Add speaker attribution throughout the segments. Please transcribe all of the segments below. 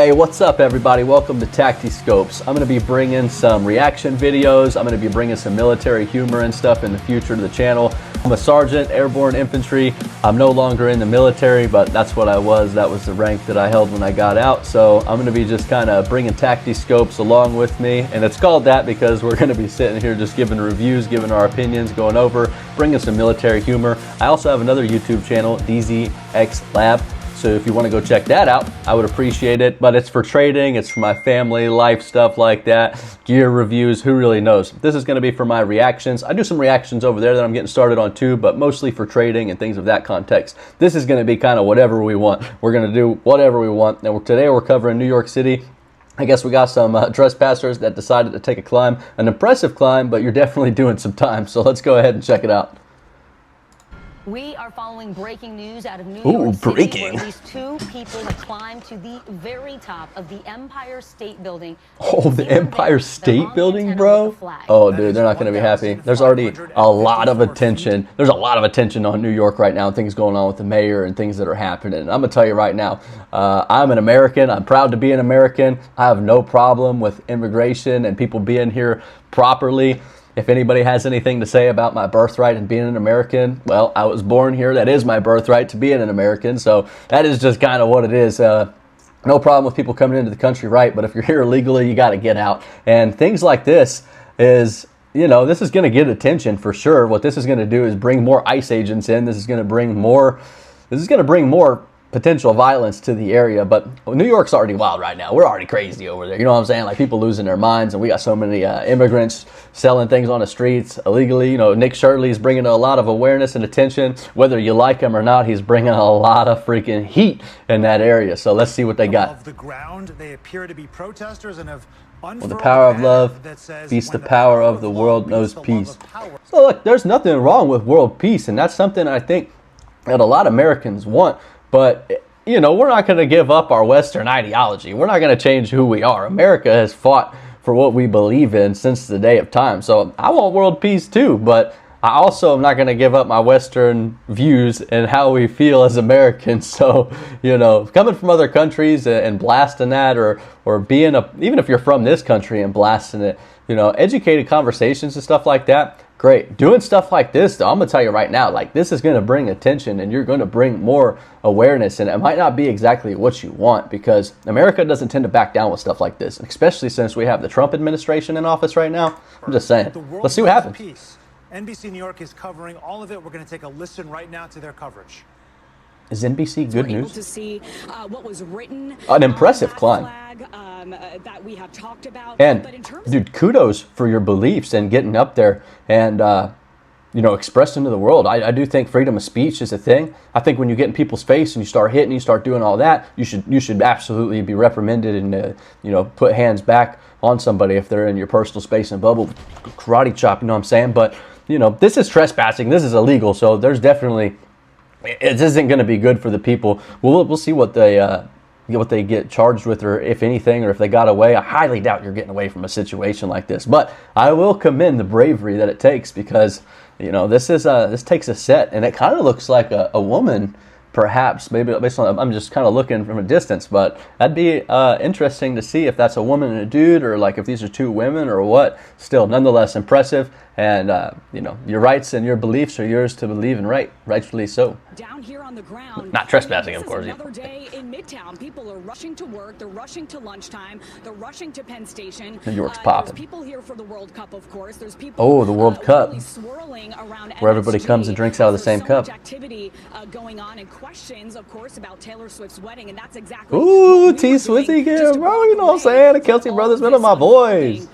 Speaker 1: Hey, what's up everybody? Welcome to Tacty Scopes. I'm going to be bringing some reaction videos. I'm going to be bringing some military humor and stuff in the future to the channel. I'm a sergeant, airborne infantry. I'm no longer in the military, but that's what I was. That was the rank that I held when I got out. So I'm going to be just kind of bringing Tacty Scopes along with me. And it's called that because we're going to be sitting here just giving reviews, giving our opinions, going over, bringing some military humor. I also have another YouTube channel, DZX Lab. So if you want to go check that out, I would appreciate it. But it's for trading, it's for my family, life stuff like that, gear reviews, who really knows. This is going to be for my reactions. I do some reactions over there that I'm getting started on too, but mostly for trading and things of that context. This is going to be kind of whatever we want. We're going to do whatever we want. And today we're covering New York City. I guess we got some trespassers that decided to take a climb, an impressive climb, but you're definitely doing some time. So let's go ahead and check it out.
Speaker 2: We are following breaking news out of New York City, where at least 2 people have climbed to the very top of the Empire State Building.
Speaker 1: Oh, the Empire State Building, bro? Oh, dude, they're not going to be happy. There's already a lot of attention. There's a lot of attention on New York right now, things going on with the mayor and things that are happening. I'm going to tell you right now, I'm an American. I'm proud to be an American. I have no problem with immigration and people being here properly. If anybody has anything to say about my birthright and being an American, well, I was born here. That is my birthright to being an American. So that is just kind of what it is. No problem with people coming into the country, right? But if you're here illegally, you got to get out. And things like this is, you know, this is going to get attention for sure. What this is going to do is bring more ICE agents in. This is going to bring more potential violence to the area. But New York's already wild right now. We're already crazy over there. You know what I'm saying? Like people losing their minds, and we got so many immigrants selling things on the streets illegally. You know, Nick Shirley's bringing a lot of awareness and attention. Whether you like him or not, he's bringing a lot of freaking heat in that area. So let's see what they got.
Speaker 3: Above the ground, they appear to be protesters and have
Speaker 1: well, the power of love beats the power of the world knows peace. So look, there's nothing wrong with world peace, and that's something I think that a lot of Americans want. But, you know, we're not going to give up our Western ideology. We're not going to change who we are. America has fought for what we believe in since the day of time. So I want world peace too, but I also am not going to give up my Western views and how we feel as Americans. So, you know, coming from other countries and blasting that, or being even if you're from this country and blasting it, you know, educated conversations and stuff like that, great. Doing stuff like this, though, I'm going to tell you right now, like, this is going to bring attention and you're going to bring more awareness. And it might not be exactly what you want, because America doesn't tend to back down with stuff like this, especially since we have the Trump administration in office right now. I'm just saying. Let's see what happens.
Speaker 3: Peace. NBC New York is covering all of it. We're going to take a listen right now to their coverage.
Speaker 1: Is NBC good news?
Speaker 4: To see what was written,
Speaker 1: an impressive climb.
Speaker 4: That we have talked about.
Speaker 1: And
Speaker 4: but in terms
Speaker 1: dude, kudos for your beliefs and getting up there and you know, expressing to the world. I do think freedom of speech is a thing. I think when you get in people's face and you start hitting, you start doing all that, you should absolutely be reprimanded and you know, put hands back on somebody if they're in your personal space and bubble, karate chop. You know what I'm saying? But you know, this is trespassing. This is illegal. So there's definitely, it isn't going to be good for the people. We'll see what they get charged with, or if anything, or if they got away. I highly doubt you're getting away from a situation like this. But I will commend the bravery that it takes, because you know, this takes a set, and it kind of looks like a woman, perhaps, maybe based on, I'm just kind of looking from a distance, but that'd be interesting to see if that's a woman and a dude, or like if these are 2 women or what. Still, nonetheless, impressive. And you know, your rights and your beliefs are yours to believe in, rightfully so.
Speaker 4: Down here on the ground,
Speaker 1: not trespassing, of course.
Speaker 4: Another day in Midtown. People are rushing to work. They're rushing to lunchtime. They're rushing to Penn Station.
Speaker 1: New York's popping.
Speaker 4: There's people here for the World Cup, of course. There's people.
Speaker 1: Oh, the World Cup,
Speaker 4: really swirling around
Speaker 1: where everybody comes and drinks out of the same cup.
Speaker 4: Much activity going on, and questions, of course, about Taylor Swift's wedding, and that's exactly.
Speaker 1: Ooh, T Swizzy again, bro. You know what I'm saying? The Kelsey brothers, one of my boys.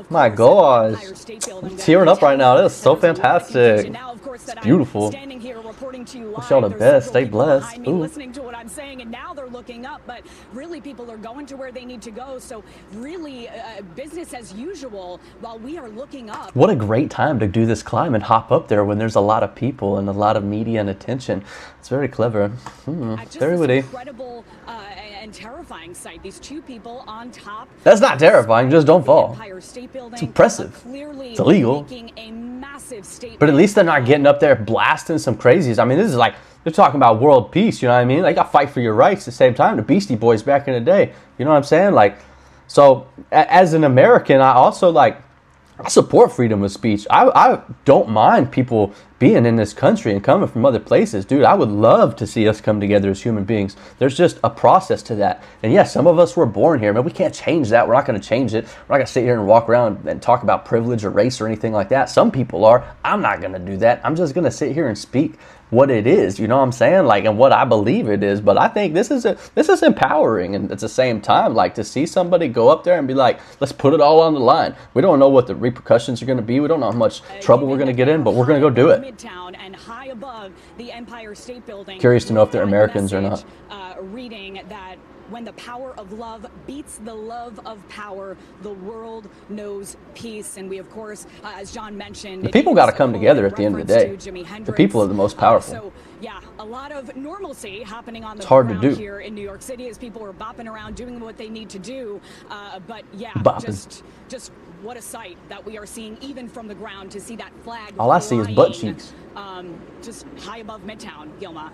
Speaker 1: My gosh, I'm tearing up right now. This is so fantastic. It's beautiful. Wish y'all the best. Stay blessed. Ooh.
Speaker 4: Listening to what I'm saying, and now they're looking up, but really people are going to where they need to go. So really, business as usual while we are looking up.
Speaker 1: What a great time to do this climb and hop up there when there's a lot of people and a lot of media and attention. It's very clever. Very witty.
Speaker 4: Incredible and terrifying sight. These two people on top.
Speaker 1: That's not terrifying. Just don't fall.
Speaker 4: Empire State Building,
Speaker 1: it's impressive.
Speaker 4: Clearly
Speaker 1: it's illegal.
Speaker 4: Making a massive statement.
Speaker 1: But at least they're not getting up there blasting some crazies. I mean, this is like, they're talking about world peace, you know what I mean? Like, I fight for your rights at the same time. The Beastie Boys back in the day. You know what I'm saying? Like, so as an American, I also like, I support freedom of speech. I don't mind people being in this country and coming from other places. Dude, I would love to see us come together as human beings. There's just a process to that. And yes, some of us were born here, but we can't change that. We're not going to change it. We're not going to sit here and walk around and talk about privilege or race or anything like that. Some people are. I'm not going to do that. I'm just going to sit here and speak what it is, you know what I'm saying? Like, and what I believe it is. But I think this is empowering, and at the same time, like, to see somebody go up there and be like, let's put it all on the line. We don't know what the repercussions are going to be. We don't know how much trouble we're going to get in, but we're going to go do it.
Speaker 4: Midtown and high above the Empire State Building.
Speaker 1: Curious to know if they're Americans or not.
Speaker 4: Reading that when the power of love beats the love of power, the world knows peace. And we, of course, as John mentioned,
Speaker 1: the people got to come together at the end of the day. The people are the most powerful.
Speaker 4: So, yeah, a lot of normalcy happening on the
Speaker 1: it's hard
Speaker 4: ground
Speaker 1: to do.
Speaker 4: here in New York City as people are bopping around doing what they need to do. But yeah, just what a sight that we are seeing even from the ground, to see that flag.
Speaker 1: All I see is butt cheeks.
Speaker 4: Just high above Midtown, Gilma.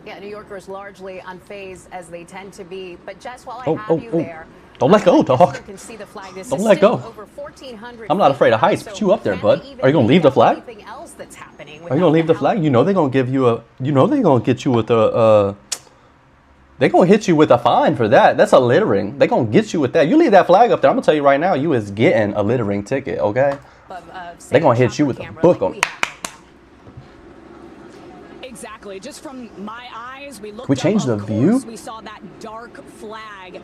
Speaker 5: Yeah, New Yorkers largely unfazed as they tend to be. But Jess, while I have you there,
Speaker 1: don't let go, dog.
Speaker 5: You can see the flag.
Speaker 1: Don't let go.
Speaker 5: Over 1,400
Speaker 1: I'm not afraid of heights, but you up there, bud. Are you gonna leave the flag? Are you gonna leave the flag? You know they're gonna give you a. You know they're gonna get you with a. They're gonna hit you with a fine for that. That's a littering. They're gonna get you with that. You leave that flag up there, I'm gonna tell you right now, you is getting a littering ticket, okay? They're gonna hit you with a book on.
Speaker 4: Exactly. Just from my eyes, we looked.
Speaker 1: We changed the view.
Speaker 4: We saw that dark flag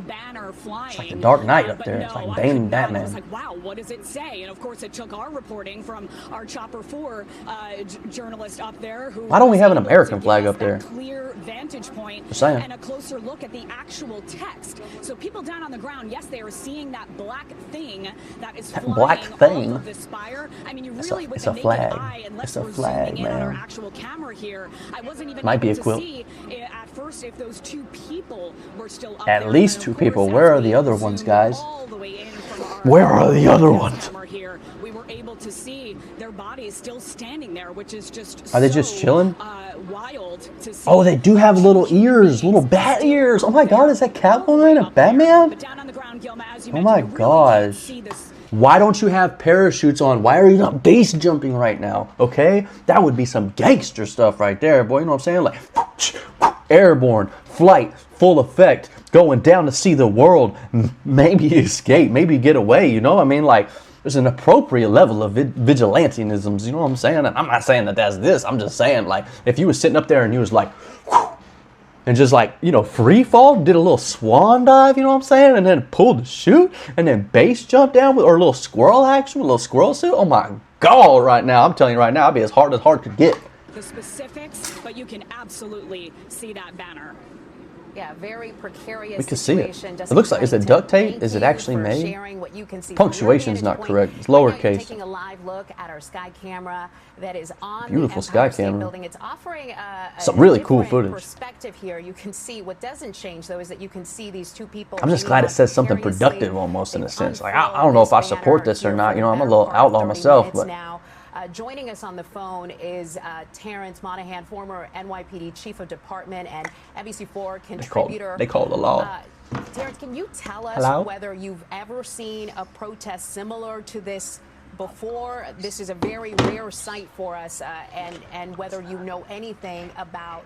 Speaker 4: banner flying.
Speaker 1: It's like the Dark Knight up there. It's like Bane and Batman.
Speaker 4: I was like, wow, what does it say? And of course, it took our reporting from our Chopper 4 journalist up there. Who
Speaker 1: Why don't we have an American flag up there?
Speaker 4: Clear vantage point
Speaker 1: and
Speaker 4: a closer look at the actual text. So people down on the ground, yes, they are seeing that black thing that is flying
Speaker 1: black thing.
Speaker 4: off of the spire. I mean, you really with
Speaker 1: it's
Speaker 4: the
Speaker 1: a
Speaker 4: naked
Speaker 1: flag.
Speaker 4: eye, unless
Speaker 1: It's a
Speaker 4: we're
Speaker 1: flag,
Speaker 4: zooming in on our
Speaker 1: man.
Speaker 4: actual camera here, I wasn't even
Speaker 1: Might be
Speaker 4: able
Speaker 1: a quilt.
Speaker 4: to see at first if those two people were still up
Speaker 1: At
Speaker 4: there.
Speaker 1: least
Speaker 4: And
Speaker 1: two
Speaker 4: of course,
Speaker 1: people.
Speaker 4: as
Speaker 1: Where are
Speaker 4: we
Speaker 1: the other ones,
Speaker 4: zoomed
Speaker 1: guys?
Speaker 4: all the way in from our
Speaker 1: Where are the other ones?
Speaker 4: camera here, we were able to see their bodies still standing there, which is just
Speaker 1: Are they just chilling?
Speaker 4: Wild to see.
Speaker 1: Oh, they do have little ears, little bat ears. Oh my God, is that Catwoman and Batman?
Speaker 4: But down on the ground, Gilma, as you
Speaker 1: Oh my
Speaker 4: mentioned, you really can't
Speaker 1: gosh.
Speaker 4: see this.
Speaker 1: Why don't you have parachutes on? Why are you not base jumping right now? Okay? That would be some gangster stuff right there, boy. You know what I'm saying? Like, airborne, flight, full effect, going down to see the world, maybe escape, maybe get away, you know? I mean, like, there's an appropriate level of vigilantism, you know what I'm saying? And I'm not saying that that's this. I'm just saying, like, if you was sitting up there and you was like, and just like, you know, free fall, did a little swan dive, you know what I'm saying? And then pulled the chute, and then base jump down with, or a little squirrel action with a little squirrel suit. Oh my God, right now, I'm telling you right now, I'd be as hard could get.
Speaker 4: The specifics, but you can absolutely see that banner.
Speaker 5: Yeah, very precarious.
Speaker 1: We can see it.
Speaker 5: situation.
Speaker 1: It looks like, is it duct tape? Is it actually made? Punctuation's not correct. It's lowercase.
Speaker 5: Taking a live look at our sky camera that is on
Speaker 1: Beautiful
Speaker 5: the
Speaker 1: sky
Speaker 5: Empire State
Speaker 1: camera.
Speaker 5: Building. It's offering
Speaker 1: Some really cool
Speaker 5: different
Speaker 1: footage.
Speaker 5: perspective here. You can see what doesn't change though is that you can see these two people.
Speaker 1: I'm just glad it says something productive almost in a sense. Like, I don't know if I support this or not. You know, I'm a little outlaw myself, but.
Speaker 5: Now. Joining us on the phone is Terrence Monahan, former NYPD Chief of Department and NBC4 contributor.
Speaker 1: They call the law.
Speaker 5: Terrence, can you tell us whether you've ever seen a protest similar to this before? This is a very rare sight for us, and whether you know anything about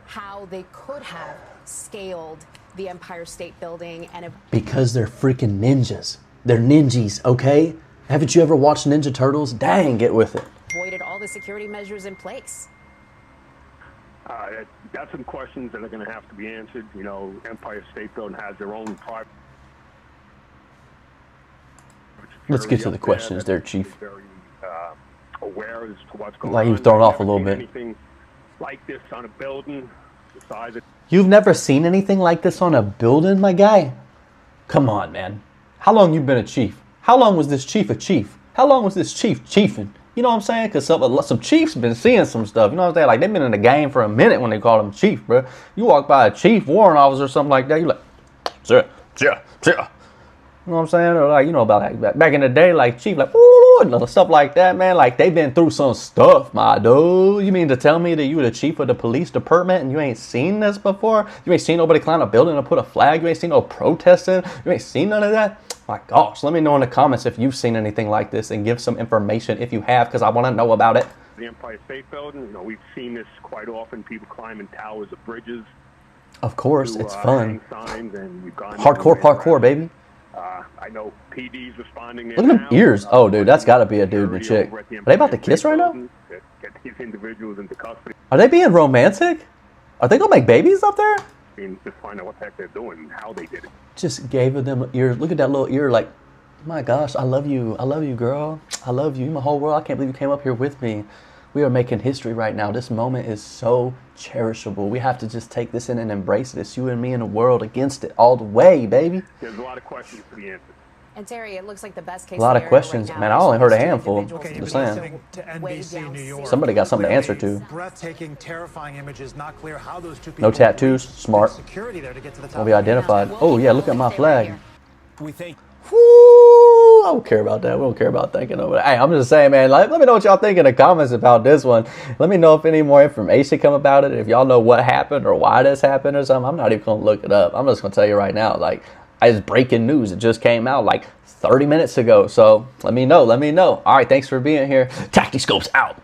Speaker 5: how they could have scaled the Empire State Building.
Speaker 1: Because they're freaking ninjas. They're ninjas, okay? Haven't you ever watched Ninja Turtles? Dang, get with it.
Speaker 5: Avoided all the security measures in place.
Speaker 6: Got some questions that are going to have to be answered. You know, Empire State Building has their own private.
Speaker 1: Let's get to the questions there, Chief.
Speaker 6: Very aware as to what's going
Speaker 1: Like
Speaker 6: on.
Speaker 1: you've thrown off a little
Speaker 6: Seen
Speaker 1: bit.
Speaker 6: Anything like this on a building the size of.
Speaker 1: You've never seen anything like this on a building, my guy? Come on, man. How long you been a chief? How long was this chief a chief? How long was this chief chiefing? You know what I'm saying? Because some chiefs been seeing some stuff. You know what I'm saying? Like, they've been in the game for a minute when they call them chief, bro. You walk by a chief, warrant officer, or something like that, you like, sir. You know what I'm saying? Or like, you know, about like back in the day, like chief, like, ooh, and stuff like that, man. Like, they've been through some stuff, my dude. You mean to tell me that you were the chief of the police department and you ain't seen this before? You ain't seen nobody climb a building and put a flag? You ain't seen no protesting? You ain't seen none of that? My gosh, let me know in the comments if you've seen anything like this and give some information if you have, because I want to know about it.
Speaker 6: The Empire State Building, you know, we've seen this quite often. People climbing towers of bridges.
Speaker 1: Of course, it's fun.
Speaker 6: Signs, and we've gone
Speaker 1: hardcore parkour, baby.
Speaker 6: I know PD's responding.
Speaker 1: Look at them ears. Oh, dude, that's got to be a dude and a chick. Are they about to kiss right now?
Speaker 6: Get these individuals into custody.
Speaker 1: Are they being romantic? Are they going to make babies up there?
Speaker 6: And just find out what the heck they're doing and how they did it.
Speaker 1: Just gave them ears. Look at that little ear, like, my gosh, I love you. I love you, girl. I love you. You're my whole world. I can't believe you came up here with me. We are making history right now. This moment is so cherishable. We have to just take this in and embrace it. It's you and me in the world against it all the way, baby.
Speaker 6: There's a lot of questions to be answered.
Speaker 5: And Terry, it looks like the best case.
Speaker 1: A lot of questions.
Speaker 5: Right,
Speaker 1: man, I only heard a handful.
Speaker 3: Okay,
Speaker 1: Just
Speaker 3: you're
Speaker 1: saying.
Speaker 3: listening to NBC New York.
Speaker 1: Somebody got something to answer to.
Speaker 3: Breathtaking, terrifying images. Not clear how those two people.
Speaker 1: No tattoos. Smart.
Speaker 3: Security there to get to the top.
Speaker 1: Will be identified. Oh yeah, look at my flag.
Speaker 3: We think.
Speaker 1: Woo! I don't care about that. We don't care about thinking over that. Hey, I'm just saying, man, let me know what y'all think in the comments about this one. Let me know if any more information come about it. If y'all know what happened or why this happened or something, I'm not even going to look it up. I'm just going to tell you right now, like, it's breaking news. It just came out like 30 minutes ago. So let me know. All right, thanks for being here. Tacty Scopes out.